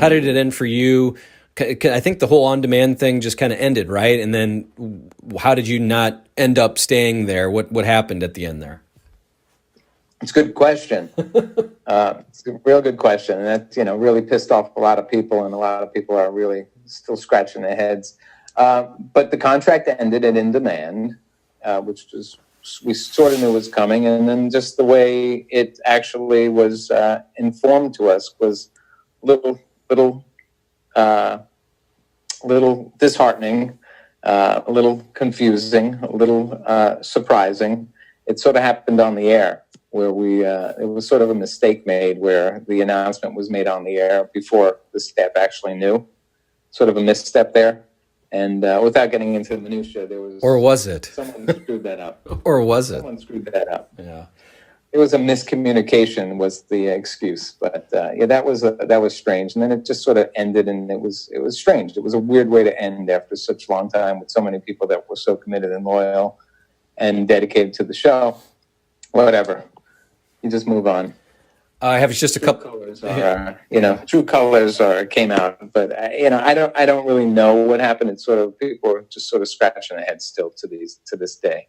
How did it end for you? I think the whole on-demand thing just kind of ended, right? And then how did you not end up staying there? What happened at the end there? It's a good question. It's a real good question. And that, really pissed off a lot of people, and a lot of people are really still scratching their heads. But the contract ended at In Demand, which was, we sort of knew was coming. And then just the way it actually was informed to us was little disheartening, a little confusing, a little surprising. It sort of happened on the air, where it was sort of a mistake made where the announcement was made on the air before the staff actually knew. Sort of a misstep there. And without getting into the minutia, there was... Or was it? Someone screwed that up. Or was it? Someone screwed that up. Yeah. It was a miscommunication was the excuse. But that was strange. And then it just sort of ended, and it was strange. It was a weird way to end after such a long time with so many people that were so committed and loyal and dedicated to the show. Whatever. You just move on. I have just a couple. True colors came out, but I don't really know what happened. It's sort of people are just sort of scratching their heads still to this day.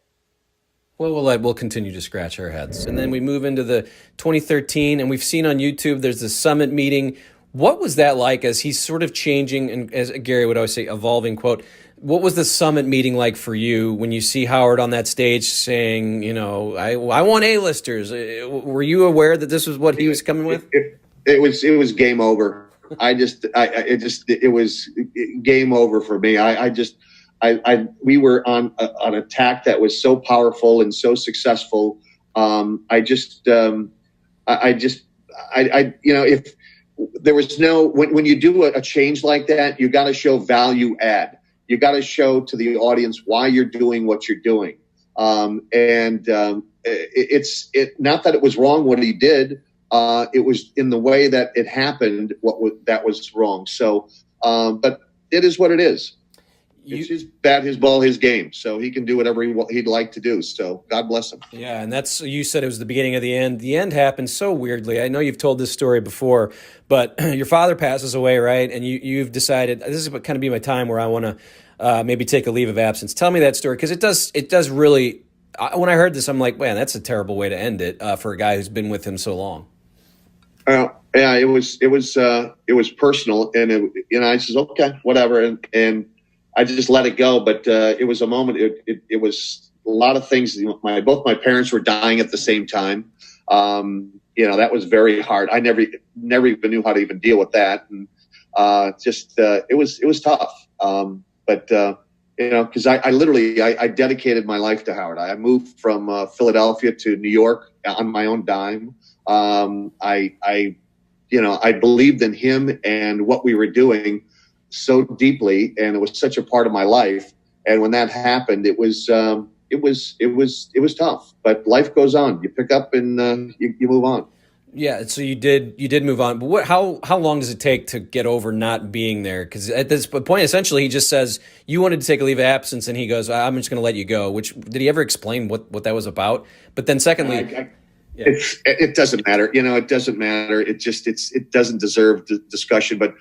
Well, we'll continue to scratch our heads, and then we move into the 2013, and we've seen on YouTube there's the summit meeting. What was that like as he's sort of changing, and as Gary would always say, evolving? Quote. What was the summit meeting like for you when you see Howard on that stage saying, I want A-listers? Were you aware that this was what he was coming with? It was game over. It was game over for me. We were on an attack that was so powerful and so successful. If there was when you do a change like that, you got to show value add. You got to show to the audience why you're doing what you're doing. It's not that it was wrong what he did. It was in the way that it happened that was wrong. So, but it is what it is. It's his bat, his ball, his game. So he can do whatever he'd like to do. So God bless him. Yeah, and you said it was the beginning of the end. The end happened so weirdly. I know you've told this story before, but your father passes away, right? And you've decided, this is kind of be my time where I want to maybe take a leave of absence. Tell me that story, because it does really, when I heard this, I'm like, man, that's a terrible way to end it for a guy who's been with him so long. Yeah, it was personal, and I says, okay, whatever. And I just let it go, but it was a moment. It was a lot of things. Both my parents were dying at the same time. That was very hard. I never even knew how to even deal with that, and it was tough. Because I literally dedicated my life to Howard. I moved from Philadelphia to New York on my own dime. I believed in him and what we were doing so deeply, and it was such a part of my life. And when that happened, it was tough, but life goes on. You pick up and you move on. Yeah. So you did move on, but how long does it take to get over not being there? Because at this point, essentially, he just says you wanted to take a leave of absence, and he goes, "I'm just going to let you go." Which, did he ever explain what that was about? But then, secondly. It doesn't matter. It doesn't matter. It doesn't deserve discussion. But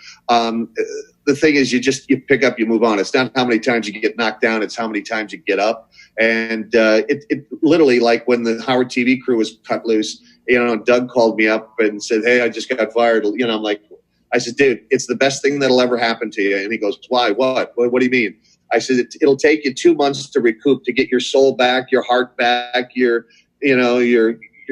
the thing is, you pick up, you move on. It's not how many times you get knocked down. It's how many times you get up. And it literally, like when the Howard TV crew was cut loose, Doug called me up and said, "Hey, I just got fired." I'm like, I said, "Dude, it's the best thing that'll ever happen to you." And he goes, "Why? What do you mean?" I said, "It'll take you 2 months to recoup, to get your soul back, your heart back, your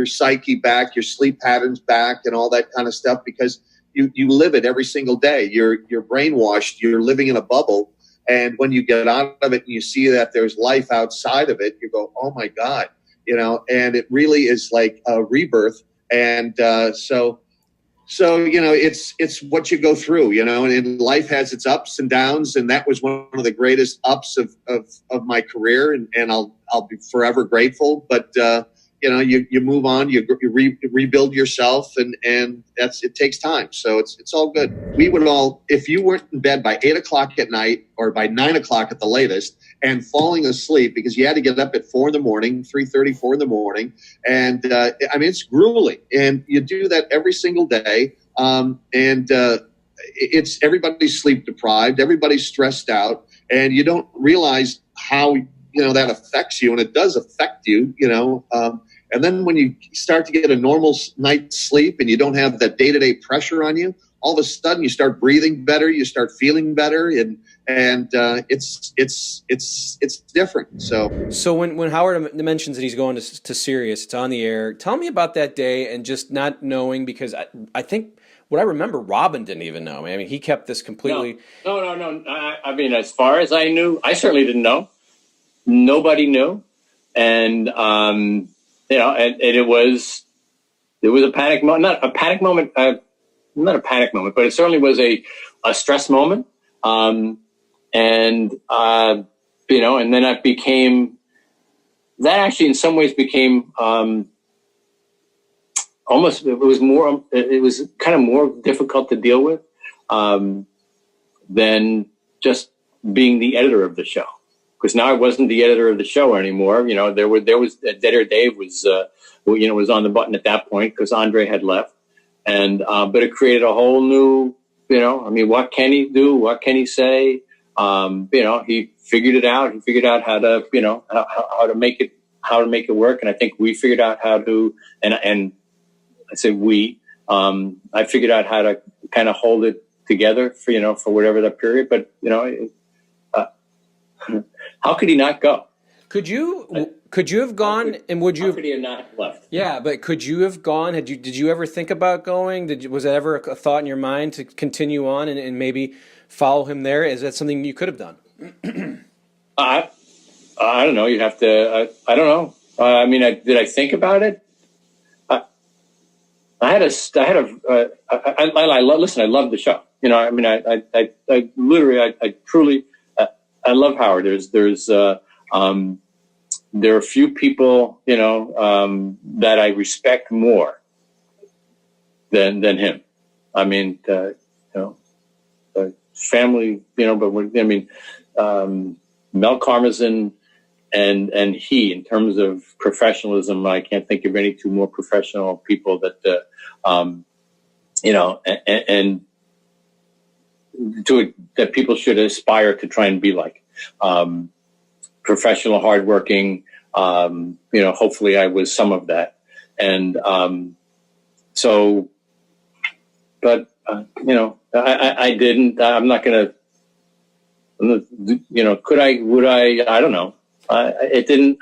psyche back, your sleep patterns back, and all that kind of stuff, because you live it every single day. You're brainwashed. You're living in a bubble. And when you get out of it and you see that there's life outside of it, you go, oh my God, and it really is like a rebirth. And so it's what you go through, and life has its ups and downs. And that was one of the greatest ups of my career. And I'll be forever grateful. But, you move on, you rebuild yourself, and it takes time. So it's all good. We would all, if you weren't in bed by 8 o'clock at night or by 9 o'clock at the latest and falling asleep because you had to get up at 4 a.m, 3:30, 4 a.m. And it's grueling, and you do that every single day. it's everybody's sleep deprived, everybody's stressed out, and you don't realize how, that affects you, and it does affect you, and then when you start to get a normal night's sleep and you don't have that day-to-day pressure on you, all of a sudden you start breathing better, you start feeling better, and it's different. So when Howard mentions that he's going to Sirius, it's on the air. Tell me about that day and just not knowing, because I think what I remember, Robin didn't even know. I mean, he kept this completely. No. I mean, as far as I knew, I certainly didn't know. Nobody knew, and and there was a panic moment, not a panic moment, but it certainly was a stress moment. And then that actually in some ways became, almost, it was kind of more difficult to deal with, than just being the editor of the show. Because now I wasn't the editor of the show anymore. There was Dead Air Dave was on the button at that point because Andre had left, and but it created a whole new, what can he do? What can he say? He figured it out. He figured out how to, how to make it work. And I think we figured out how to, and I say we, I figured out how to kind of hold it together for whatever that period. But how could he not go? Could you have gone, and would you? How could he have not left? Yeah, but could you have gone? Did you ever think about going? Was that ever a thought in your mind to continue on and maybe follow him there? Is that something you could have done? I don't know. You'd have to. I don't know. Did I think about it? Listen, I love the show. I truly. I love Howard. There are a few people, that I respect more than him. Family, Mel Karmazin and he, in terms of professionalism, I can't think of any two more professional people that, that people should aspire to try and be like. Professional, hardworking, hopefully I was some of that. And I didn't, I'm not going to, could I, would I don't know. It didn't,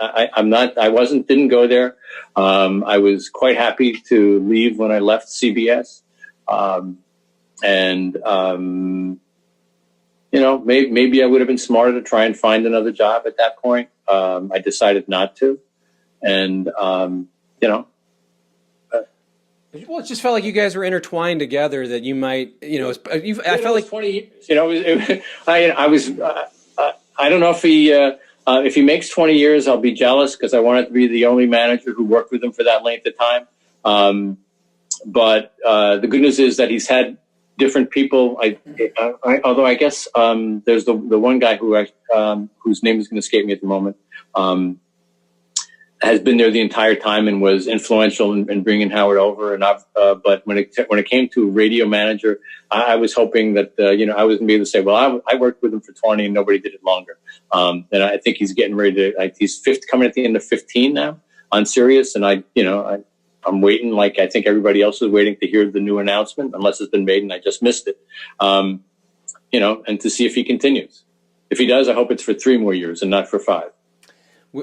didn't go there. I was quite happy to leave when I left CBS. Maybe I would have been smarter to try and find another job at that point. I decided not to. And, well, it just felt like you guys were intertwined together, that you might, I felt like 20 years, I don't know if he makes 20 years, I'll be jealous because I wanted to be the only manager who worked with him for that length of time. But the good news is that he's had different people. Although I guess there's the one guy whose name is going to escape me at the moment, has been there the entire time and was influential in bringing Howard over. And but when it came to radio manager, I was hoping that I was going to be able to say, well, I worked with him for 20 and nobody did it longer. And I think he's getting ready to. He's coming at the end of 15 now on Sirius, and I'm waiting, like I think everybody else is waiting to hear the new announcement, unless it's been made and I just missed it. And to see if he continues. If he does, I hope it's for 3 more years and not for 5.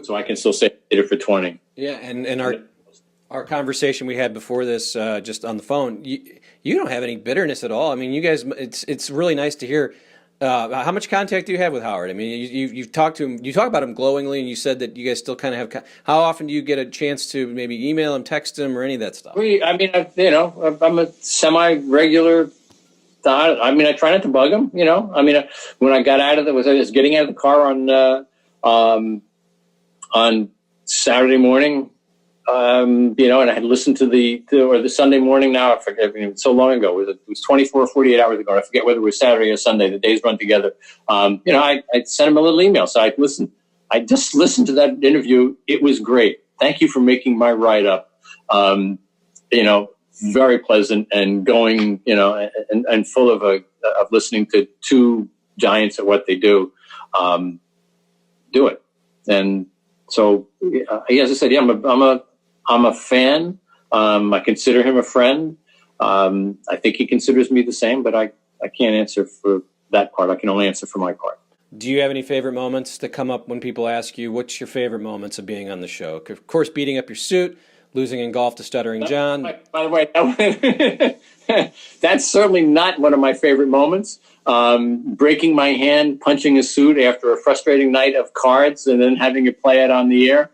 So I can still say I did it for 20. Yeah, and our conversation we had before this, just on the phone, you don't have any bitterness at all. I mean, you guys, it's really nice to hear. How much contact do you have with Howard? I mean, you've talked to him. You talk about him glowingly, and you said that you guys still kind of have. How often do you get a chance to maybe email him, text him, or any of that stuff? I'm a semi-regular. I try not to bug him. When I got out of I was getting out of the car on Saturday morning. And I had listened to the Sunday morning. Now I forget. It's so long ago. It was 24 or 48 hours ago. I forget whether it was Saturday or Sunday. The days run together. I sent him a little email. So I just listened to that interview. It was great. Thank you for making my write up. very pleasant and going, and full of listening to two giants at what they do, do it. And so, as I said, yeah, I'm a fan. I consider him a friend. I think he considers me the same, but I can't answer for that part. I can only answer for my part. Do you have any favorite moments that come up when people ask you, what's your favorite moments of being on the show? Of course, beating up your suit, losing in golf to Stuttering John. By the way, that's certainly not one of my favorite moments. Breaking my hand, punching a suit after a frustrating night of cards and then having to play it on the air.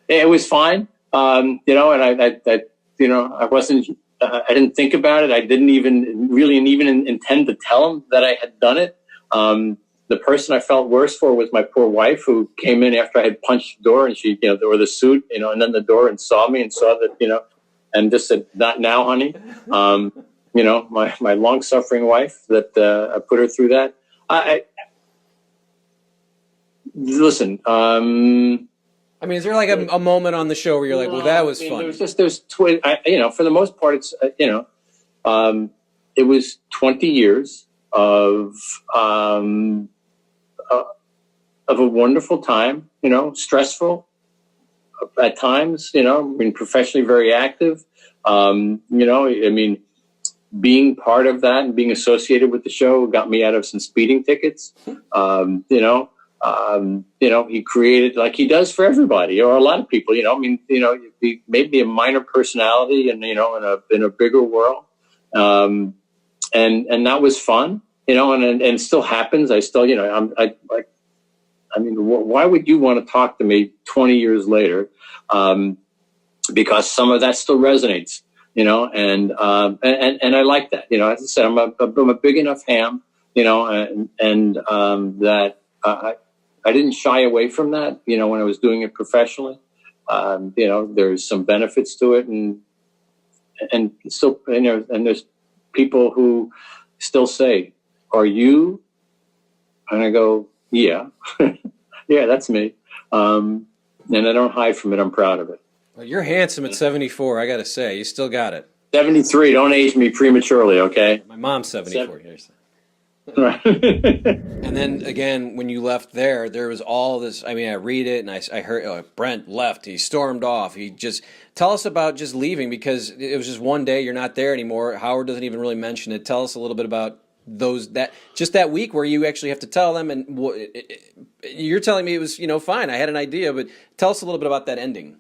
It was fine. And I wasn't, I didn't think about it. I didn't even intend to tell him that I had done it. The person I felt worse for was my poor wife, who came in after I had punched the door, and she, or the suit, and then the door, and saw me and saw that, and just said, "Not now, honey." My long-suffering wife that I put her through that. Listen. I mean, is there like a moment on the show where you're like, "Well, that was fun"? For the most part, it's it was 20 years of a wonderful time, stressful at times, professionally very active, being part of that and being associated with the show got me out of some speeding tickets. He created, like he does for everybody or a lot of people, he made me a minor personality and, in a bigger world. And that was fun, and it still happens. I still, why would you want to talk to me 20 years later? Because some of that still resonates, and I like that, as I said, I'm a big enough ham, that I didn't shy away from that, when I was doing it professionally. There's some benefits to it, and still, and there's people who still say, "Are you?" And I go, "Yeah, yeah, that's me." And I don't hide from it. I'm proud of it. Well, you're handsome at 74. I got to say, you still got it. 73. Don't age me prematurely, okay? My mom's 74. Right. And then again, when you left there was all this. I read it and I heard Brent left. He stormed off. Tell us about just leaving, because it was just one day. You're not there anymore. Howard doesn't even really mention it. Tell us a little bit about that week where you actually have to tell them. And you're telling me it was fine. I had an idea, but tell us a little bit about that ending.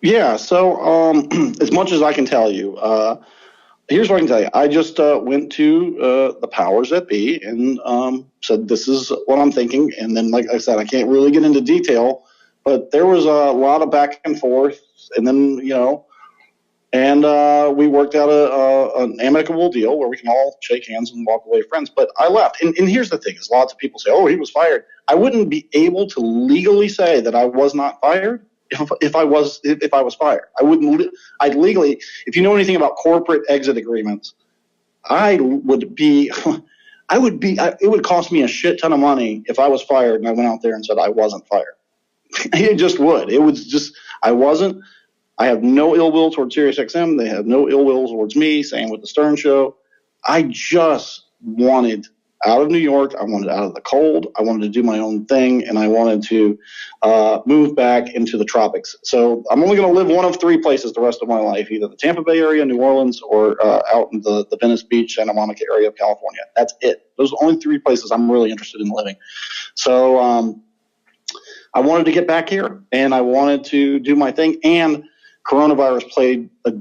Yeah. So as much as I can tell you. Here's what I can tell you. I just went to the powers that be and said, this is what I'm thinking. And then, like I said, I can't really get into detail, but there was a lot of back and forth. And then, we worked out an amicable deal where we can all shake hands and walk away friends. But I left. And here's the thing is, lots of people say, oh, he was fired. I wouldn't be able to legally say that I was not fired. If I was fired, I'd legally, if you know anything about corporate exit agreements, it would cost me a shit ton of money if I was fired and I went out there and said I wasn't fired. It just would. It was just, I wasn't. I have no ill will towards SiriusXM. They have no ill will towards me. Same with the Stern Show. I just wanted out of New York. I wanted out of the cold. I wanted to do my own thing, and I wanted to move back into the tropics. So I'm only going to live one of three places the rest of my life, either the Tampa Bay area, New Orleans, or out in the Venice Beach, Santa Monica area of California. That's it. Those are the only three places I'm really interested in living. So I wanted to get back here, and I wanted to do my thing, and coronavirus played a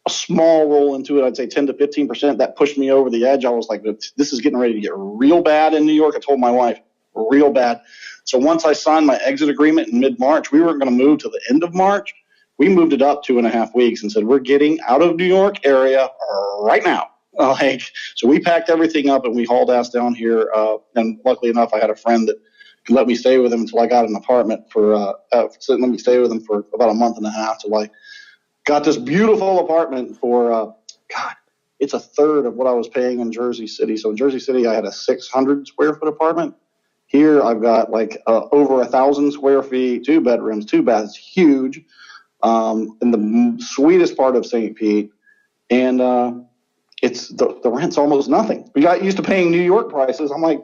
small role into it. I'd say 10 to 15%. That pushed me over the edge. I was like, this is getting ready to get real bad in New York. I told my wife, real bad. So once I signed my exit agreement in mid-March, we weren't going to move to the end of March. We moved it up 2.5 weeks and said, we're getting out of New York area right now. So we packed everything up and we hauled ass down here. And luckily enough, I had a friend that could let me stay with him until I got an apartment let me stay with him for about a month and a half till I got this beautiful apartment for, it's a third of what I was paying in Jersey City. So in Jersey City, I had a 600 square foot apartment. Here, I've got over 1,000 square feet, 2 bedrooms, 2 baths, huge. in the sweetest part of St. Pete. And it's the rent's almost nothing. We got used to paying New York prices. I'm like,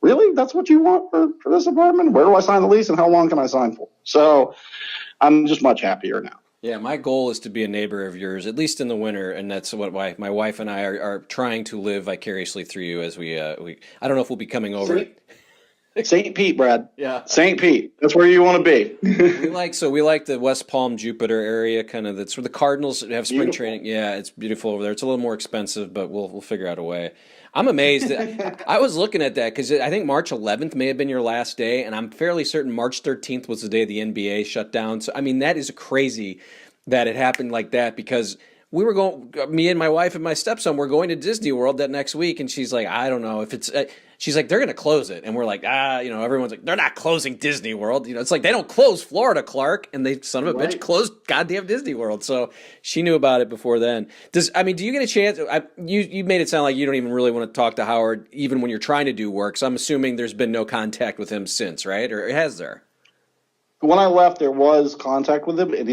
really? That's what you want for this apartment? Where do I sign the lease and how long can I sign for? So I'm just much happier now. Yeah, my goal is to be a neighbor of yours, at least in the winter, and that's what my wife and I are trying to live vicariously through you as we I don't know if we'll be coming over. St. Pete, Brad. Yeah. St. Pete. That's where you want to be. we like the West Palm, Jupiter area, kind of. That's where the Cardinals have spring training. Yeah, it's beautiful over there. It's a little more expensive, but we'll figure out a way. I'm amazed. I was looking at that because I think March 11th may have been your last day, and I'm fairly certain March 13th was the day the NBA shut down. So, I mean, that is crazy that it happened like that because we were me and my wife and my stepson were going to Disney World that next week, and she's like, I don't know if it's, she's like, they're going to close it. And we're like, everyone's like, they're not closing Disney World. It's like, they don't close Florida, Clark, and they, son of a bitch, closed goddamn Disney World. So she knew about it before then. Do you get a chance? You made it sound like you don't even really want to talk to Howard, even when you're trying to do work. So I'm assuming there's been no contact with him since, right? Or has there? When I left, there was contact with him, and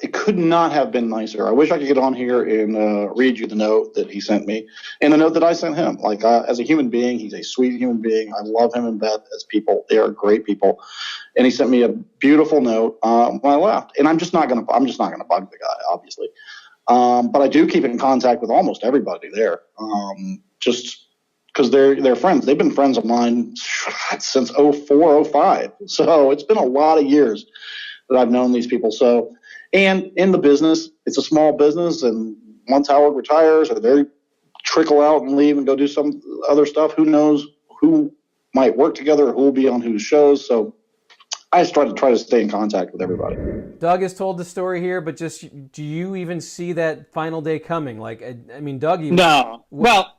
it could not have been nicer. I wish I could get on here and read you the note that he sent me and the note that I sent him. Like as a human being, he's a sweet human being. I love him and Beth as people. They are great people. And he sent me a beautiful note when I left. And I'm just not gonna bug the guy, obviously. But I do keep in contact with almost everybody there. Just because they're friends. They've been friends of mine since 04, 05. So it's been a lot of years that I've known these people. So. And in the business, it's a small business, and once Howard retires or they trickle out and leave and go do some other stuff, who knows who might work together or who will be on whose shows. So I just try to stay in contact with everybody. Doug has told the story here, but just do you even see that final day coming? Like, I mean, Doug, no. Well,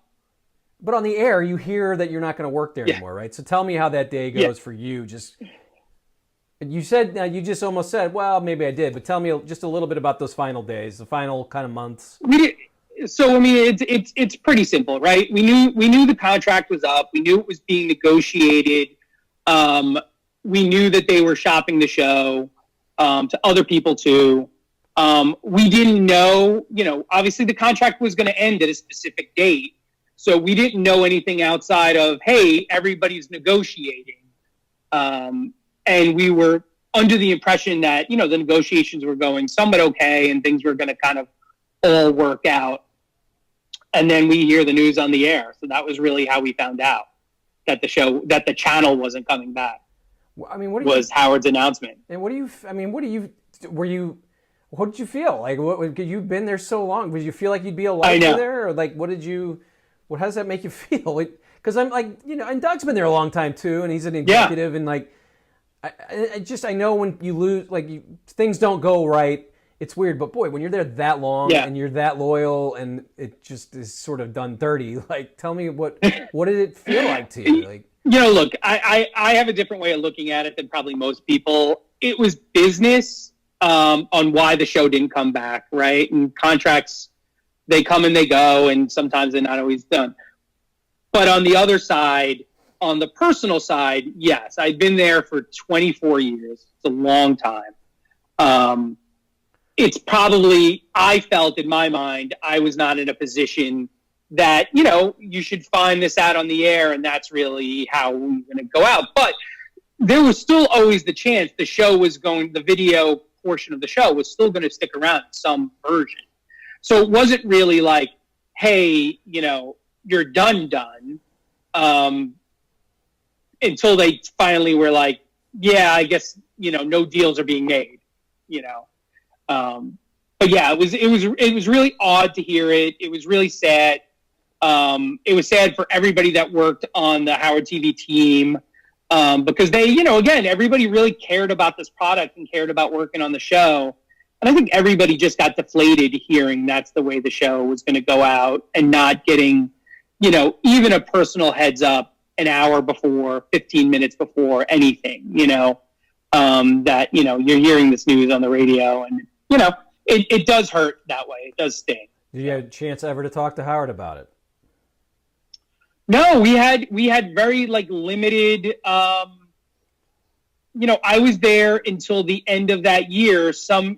but on the air, you hear that you're not going to work there anymore, right? So tell me how that day goes for you. You said, you just almost said, well, maybe I did, but tell me just a little bit about those final days, the final kind of months. So, I mean, it's pretty simple, right? We knew the contract was up. We knew it was being negotiated. We knew that they were shopping the show to other people too. We didn't know, obviously the contract was going to end at a specific date. So we didn't know anything outside of, hey, everybody's negotiating. And we were under the impression that, the negotiations were going somewhat okay and things were going to kind of all work out. And then we hear the news on the air. So that was really how we found out that the channel wasn't coming back. I mean, what Howard's announcement. And what did you feel? Like, you've been there so long. Would you feel like you'd be a lifer there? Or like, how does that make you feel? Because I'm like, and Doug's been there a long time too. And he's an executive and like, I know when you lose, things don't go right. It's weird, but boy, when you're there that long and you're that loyal, and it just is sort of done dirty. Like, tell me what did it feel like to you? Like, look, I have a different way of looking at it than probably most people. It was business on why the show didn't come back, right? And contracts, they come and they go, and sometimes they're not always done. But on the other side. On the personal side, yes, I've been there for 24 years. It's a long time. It's probably, I felt in my mind, I was not in a position that, you should find this out on the air and that's really how we're going to go out. But there was still always the chance the video portion of the show was still going to stick around in some version. So it wasn't really like, hey, you're done. Until they finally were like, yeah, I guess, no deals are being made, But yeah, it was really odd to hear it. It was really sad. It was sad for everybody that worked on the Howard TV team because they, again, everybody really cared about this product and cared about working on the show. And I think everybody just got deflated hearing that's the way the show was going to go out and not getting, even a personal heads up an hour before, 15 minutes before anything, that, you're hearing this news on the radio and, it does hurt that way. It does sting. Did you have a chance ever to talk to Howard about it? No, we had very limited, I was there until the end of that year. Some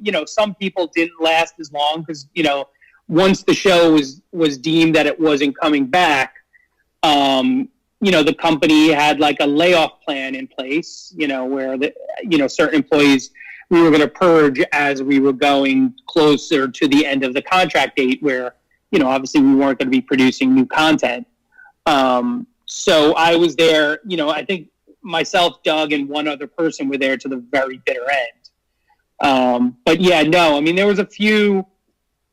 people didn't last as long because, once the show was deemed that it wasn't coming back, the company had like a layoff plan in place, where certain employees we were going to purge as we were going closer to the end of the contract date where, obviously we weren't going to be producing new content. So I was there, I think myself, Doug, and one other person were there to the very bitter end. But yeah, no, I mean, there was a few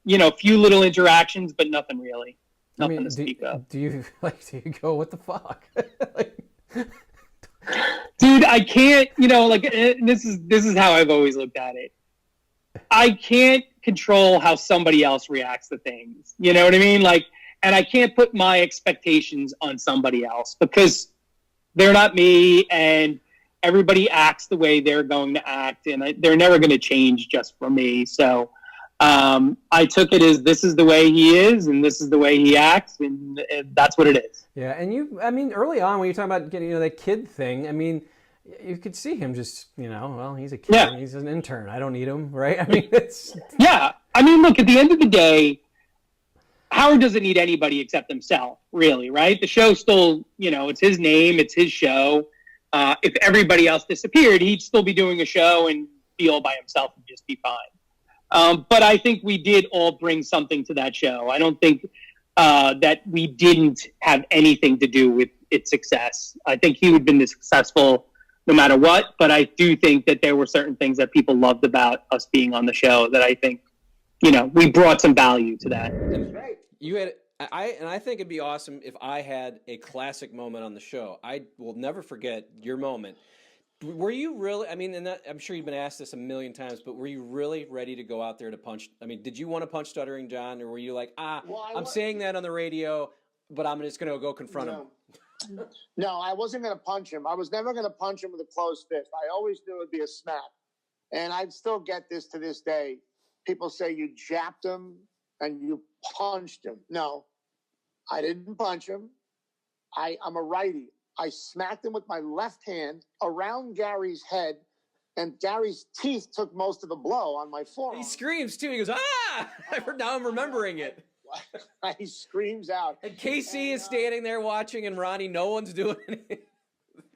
little interactions, but nothing really. Nothing to speak of. Do you go, what the fuck? Dude, I can't, this is how I've always looked at it. I can't control how somebody else reacts to things. You know what I mean? And I can't put my expectations on somebody else because they're not me, and everybody acts the way they're going to act, and they're never going to change just for me. So I took it as this is the way he is, and this is the way he acts, and that's what it is. Yeah, and early on when you're talking about getting, that kid thing, you could see him just, well, he's a kid, yeah. He's an intern, I don't need him, right? It's... Yeah, look, at the end of the day, Howard doesn't need anybody except himself, really, right? The show still, it's his name, it's his show. If everybody else disappeared, he'd still be doing a show and be all by himself and just be fine. But I think we did all bring something to that show. I don't think that we didn't have anything to do with its success. I think he would have been successful no matter what, but I do think that there were certain things that people loved about us being on the show that I think, we brought some value to that. Right. I think it'd be awesome if I had a classic moment on the show. I will never forget your moment. Were you really, I'm sure you've been asked this a million times, but were you really ready to go out there to punch? Did you want to punch Stuttering John, or were you like, I'm saying that on the radio, but I'm just going to go confront him? No, I wasn't going to punch him. I was never going to punch him with a closed fist. I always knew it would be a smack. And I still get this to this day. People say you japped him and you punched him. No, I didn't punch him. I'm a righty. I smacked him with my left hand around Gary's head, and Gary's teeth took most of the blow on my forearm. He screams too. He goes, ah! Now I'm remembering it. He screams out. And KC is standing there watching, and Ronnie, no one's doing it.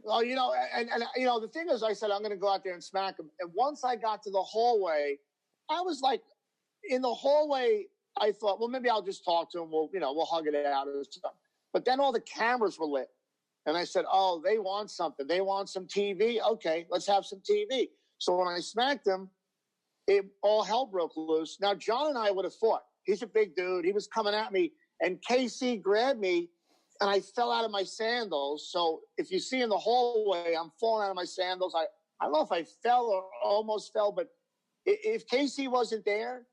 Well, the thing is, I said, I'm going to go out there and smack him. And once I got to the hallway, I was like, in the hallway, I thought, well, maybe I'll just talk to him. We'll hug it out or something. But then all the cameras were lit. And I said, oh, they want something. They want some TV. Okay, let's have some TV. So when I smacked him, all hell broke loose. Now, John and I would have fought. He's a big dude. He was coming at me. And KC grabbed me, and I fell out of my sandals. So if you see in the hallway, I'm falling out of my sandals. I don't know if I fell or almost fell, but if KC wasn't there,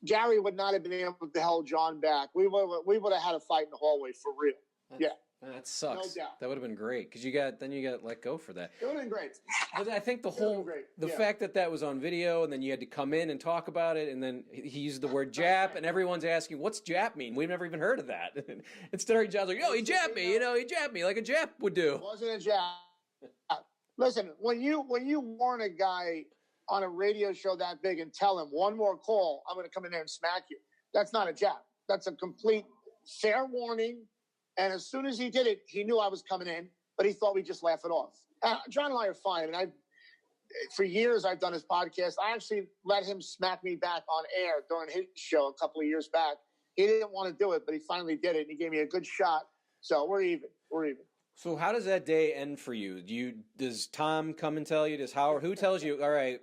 Gary would not have been able to hold John back. We would have had a fight in the hallway for real. Yeah. That sucks. No doubt. That would have been great because you got let go for that. It would have been great. But I think the fact that was on video, and then you had to come in and talk about it, and then he used the word Jap, and everyone's asking, what's Jap mean? We've never even heard of that. Instead, John's like, he japped me, he japped me like a Jap would do. It wasn't a jab. Listen, when you warn a guy on a radio show that big and tell him one more call, I'm going to come in there and smack you, that's not a jab. That's a complete fair warning. And as soon as he did it, he knew I was coming in, but he thought we'd just laugh it off. John and I are fine. For years, I've done his podcast. I actually let him smack me back on air during his show a couple of years back. He didn't want to do it, but he finally did it, and he gave me a good shot. So we're even. So how does that day end for you? Does Tom come and tell you? Does Howard? Who tells you? All right,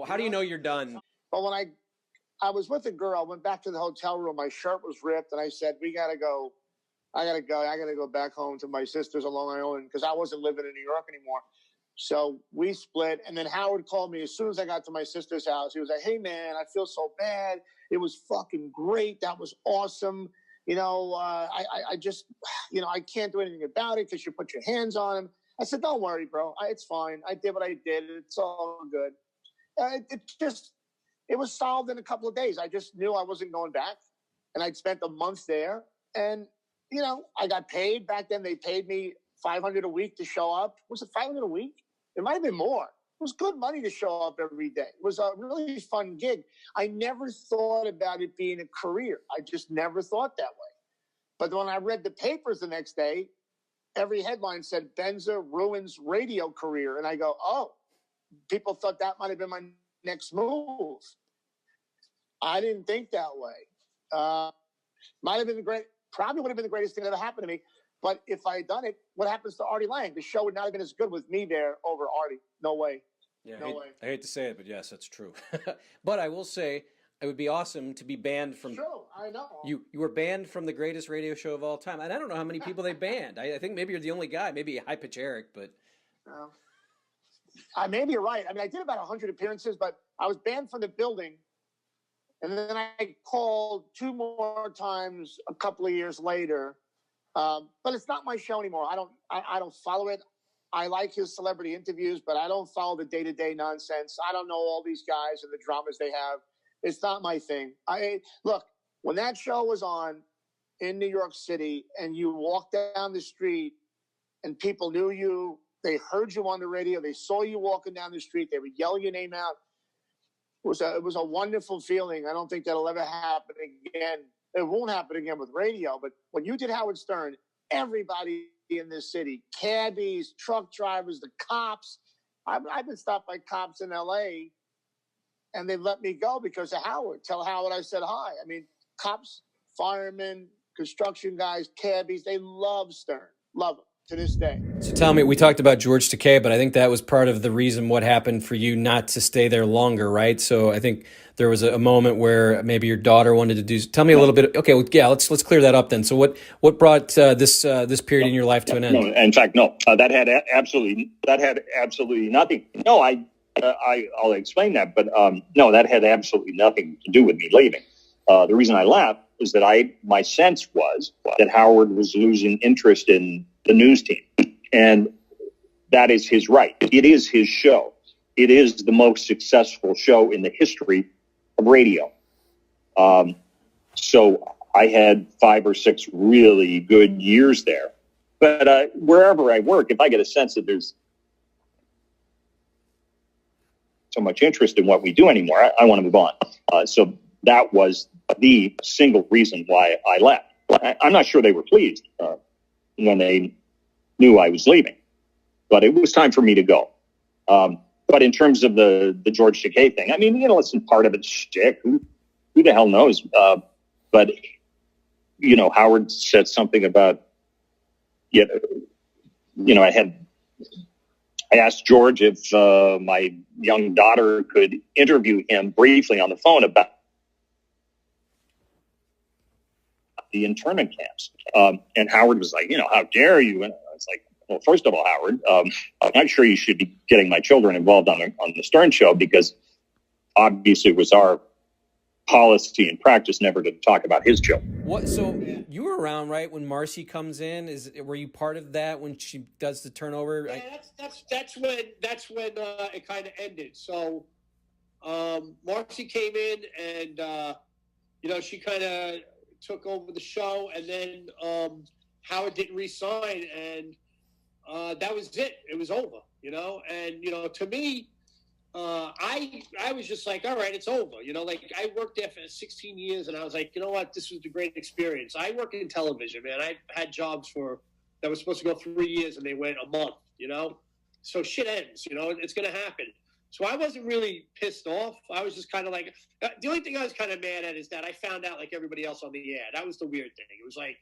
how do you know you're done? Well, when I was with a girl, I went back to the hotel room. My shirt was ripped, and I said, "We gotta go. I gotta go back home to my sister's on Long Island because I wasn't living in New York anymore." So we split, and then Howard called me as soon as I got to my sister's house. He was like, "Hey man, I feel so bad. It was fucking great. That was awesome. I just, I can't do anything about it because you put your hands on him." I said, "Don't worry, bro. It's fine. I did what I did. It's all good." It was solved in a couple of days. I just knew I wasn't going back, and I'd spent a month there, and I got paid. Back then they paid me $500 a week to show up. Was it $500 a week? It might have been more. It was good money to show up every day. It was a really fun gig. I never thought about it being a career. I just never thought that way. But when I read the papers the next day, every headline said Benza ruins radio career. And I go, oh, people thought that might have been my next move. I didn't think that way. Might have been probably would have been the greatest thing that ever happened to me. But if I had done it, what happens to Artie Lange? The show would not have been as good with me there over Artie. No way. Yeah, no way. I hate to say it, but yes, that's true. But I will say it would be awesome to be banned from. True, I know. You were banned from the greatest radio show of all time, and I don't know how many people they banned. I think maybe you're the only guy. Maybe High Pitch Eric, but maybe you're right. I mean, I did about 100 appearances, but I was banned from the building, and then I called 2 more times a couple of years later. But it's not my show anymore. I don't follow it. I like his celebrity interviews, but I don't follow the day-to-day nonsense. I don't know all these guys and the dramas they have. It's not my thing. Look, when that show was on in New York City and you walked down the street and people knew you, they heard you on the radio, they saw you walking down the street, they would yell your name out. It was a wonderful feeling. I don't think that'll ever happen again. It won't happen again with radio, but when you did Howard Stern, everybody in this city, cabbies, truck drivers, the cops. I've been stopped by cops in L.A., and they've let me go because of Howard. Tell Howard I said hi. I mean, cops, firemen, construction guys, cabbies, they love Stern. Love him to this day. So tell me, we talked about George Takei, but I think that was part of the reason what happened for you not to stay there longer, right? So I think there was a moment where maybe your daughter wanted to do. Tell me a little bit. Okay, well, yeah, let's clear that up then. So what brought this period in your life to an end? No, in fact, no. That had absolutely nothing. No, I'll explain that, but no, that had absolutely nothing to do with me leaving. The reason I left is that my sense was that Howard was losing interest in the news team, and that is his right. It is his show. It is the most successful show in the history of radio. So I had 5 or 6 really good years there. But wherever I work, if I get a sense that there's so much interest in what we do anymore, I want to move on. So that was the single reason why I left. I'm not sure they were pleased when they knew I was leaving, but it was time for me to go. But in terms of the George Takei thing, I mean, listen, part of it's shtick. Who the hell knows? But Howard said something about, I asked George if my young daughter could interview him briefly on the phone about the internment camps. And Howard was like, how dare you? And I was like, well, first of all, Howard, I'm not sure you should be getting my children involved on the Stern show, because obviously it was our policy and practice never to talk about his children. What? So you were around, right, when MARCI comes in? Were you part of that when she does the turnover? Yeah, that's when it kind of ended. So MARCI came in and she kind of took over the show, and then Howard didn't re-sign, and that was it. It was over, And to me, I was just like, all right, it's over. I worked there for 16 years, and I was like, you know what? This was a great experience. I work in television, man. I've had jobs that were supposed to go 3 years, and they went a month, So shit ends, It's going to happen. So I wasn't really pissed off. I was just kind of like, the only thing I was kind of mad at is that I found out like everybody else on the air. That was the weird thing. It was like,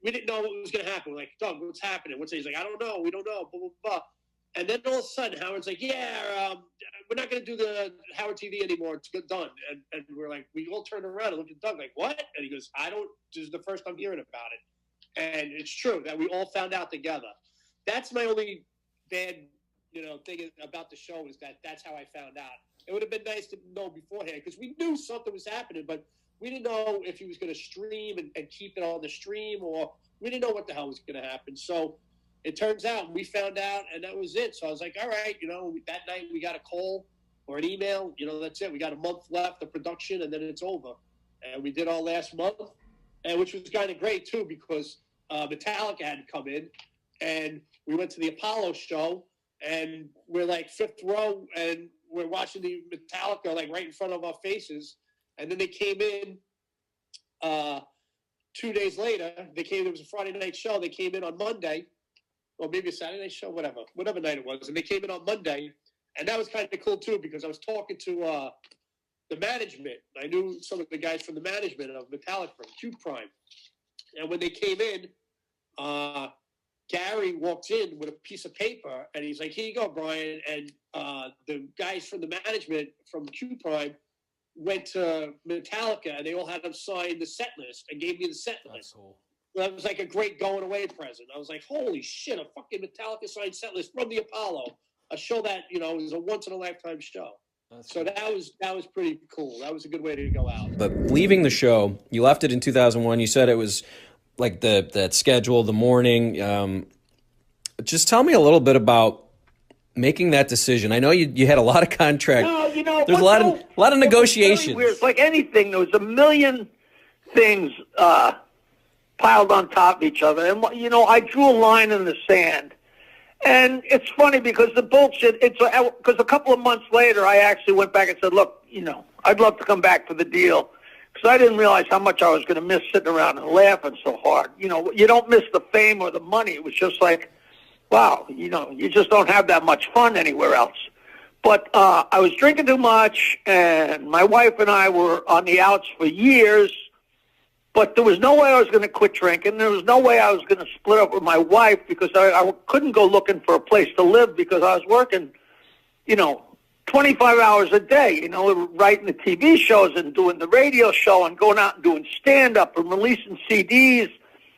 we didn't know what was going to happen. We're like, Doug, what's happening? He's like, I don't know. We don't know. Blah, blah, blah. And then all of a sudden, Howard's like, yeah, we're not going to do the Howard TV anymore. It's done. And we're like, we all turned around and looked at Doug like, what? And he goes, this is the first I'm hearing about it. And it's true that we all found out together. That's my only bad, thing about the show, is that's how I found out. It would have been nice to know beforehand, because we knew something was happening, but we didn't know if he was going to stream and keep it on the stream, or we didn't know what the hell was going to happen. So it turns out we found out, and that was it. So I was like, all right, that night we got a call or an email, that's it. We got a month left of production, and then it's over. And we did our last month, and which was kind of great too, because Metallica had to come in, and we went to the Apollo show, and we're like fifth row, and we're watching the Metallica like right in front of our faces. And then they came in 2 days later. It was a Friday night show. They came in on Monday, or maybe a Saturday night show, whatever night it was. And they came in on Monday, and that was kind of cool too, because I was talking to the management. I knew some of the guys from the management of Metallica from Q Prime. And when they came in, Gary walked in with a piece of paper, and he's like, "Here you go, Brian." And the guys from the management from Q Prime went to Metallica, and they all had them sign the set list and gave me the set list. Cool. That was like a great going away present. I was like, holy shit, a fucking Metallica signed set list from the Apollo, a show that, was a once in a lifetime show. So that was pretty cool. That was a good way to go out. But leaving the show, you left it in 2001. You said it was like that schedule, the morning. Just tell me a little bit about making that decision. I know you had a lot of contract. No, there's a lot of negotiations. Really weird. It's like anything. There was a million things piled on top of each other, and I drew a line in the sand. And it's funny because the bullshit. Because a couple of months later, I actually went back and said, "Look, I'd love to come back for the deal." Because I didn't realize how much I was going to miss sitting around and laughing so hard. You don't miss the fame or the money. It was just like, wow, you just don't have that much fun anywhere else. But I was drinking too much, and my wife and I were on the outs for years. But there was no way I was going to quit drinking. There was no way I was going to split up with my wife, because I couldn't go looking for a place to live, because I was working, 25 hours a day, writing the TV shows and doing the radio show and going out and doing stand-up and releasing CDs.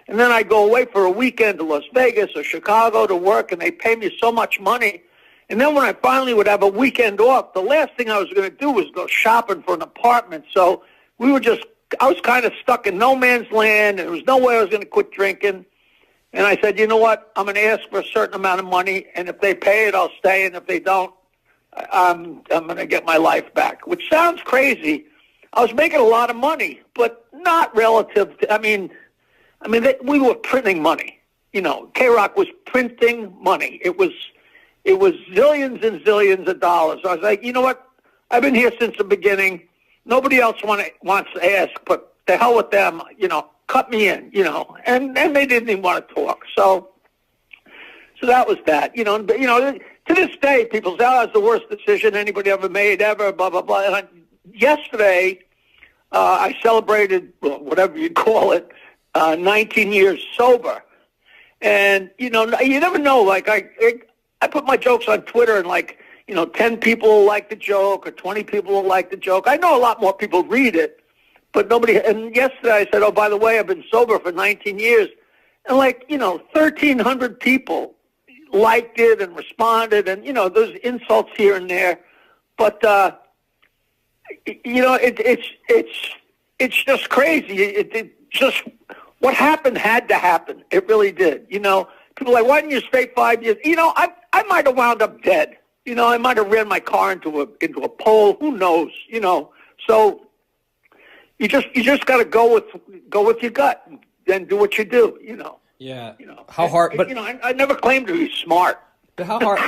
And then I'd go away for a weekend to Las Vegas or Chicago to work, and they pay me so much money. And then when I finally would have a weekend off, the last thing I was going to do was go shopping for an apartment. So I was kind of stuck in no man's land, and there was no way I was going to quit drinking. And I said, you know what, I'm going to ask for a certain amount of money, and if they pay it, I'll stay, and if they don't, I'm going to get my life back, which sounds crazy. I was making a lot of money, but not relative to, we were printing money. K-Rock was printing money. It was zillions and zillions of dollars. I was like, you know what? I've been here since the beginning. Nobody else wants to ask, but the hell with them. Cut me in. And they didn't even want to talk. So that was that. To this day, people say, "Oh, it's the worst decision anybody ever made, ever." Blah blah blah. And yesterday, I celebrated, whatever you call it, 19 years sober. And you never know. Like I put my jokes on Twitter, and 10 people will like the joke, or 20 people will like the joke. I know a lot more people read it, but nobody. And yesterday I said, "Oh, by the way, I've been sober for 19 years," and 1,300 people liked it and responded, and there's insults here and there, but it's just crazy. It just what happened had to happen. It really did. People are like, "Why didn't you stay 5 years?" I might have wound up dead. I might have ran my car into a pole. Who knows? So you just got to go with your gut and do what you do. Yeah. How hard? But I never claimed to be smart. But how hard?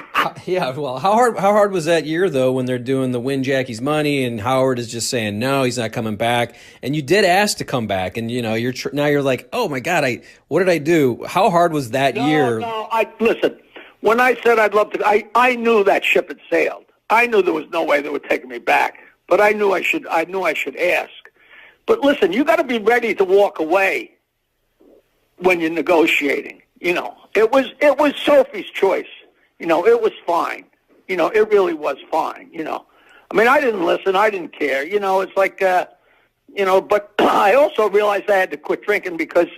How hard was that year though, when they're doing the Win Jackie's Money, and Howard is just saying no, he's not coming back, and you did ask to come back, and you're like, oh my God, what did I do? How hard was that year? No, listen. When I said I'd love to, I knew that ship had sailed. I knew there was no way they were taking me back, but I knew I should ask. But listen, you got to be ready to walk away when you're negotiating. It was Sophie's choice. It was fine. It really was fine. I didn't listen. I didn't care. It's like, but I also realized I had to quit drinking because,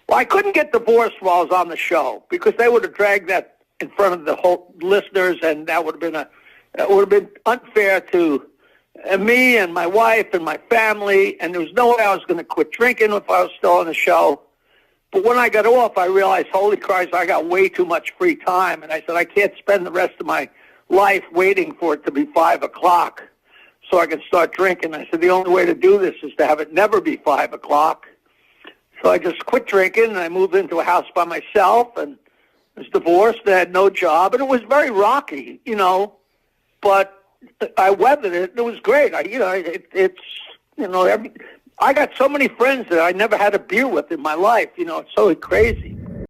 I couldn't get divorced while I was on the show, because they would have dragged that in front of the whole listeners, and that would have been unfair to me and my wife and my family, and there was no way I was going to quit drinking if I was still on the show. But when I got off, I realized, holy Christ, I got way too much free time, and I said, I can't spend the rest of my life waiting for it to be 5 o'clock so I can start drinking. I said, the only way to do this is to have it never be 5 o'clock. So I just quit drinking, and I moved into a house by myself, and was divorced. I had no job, and it was very rocky, you know. But I weathered it, and it was great. I got so many friends that I never had a beer with in my life. You know, it's so crazy.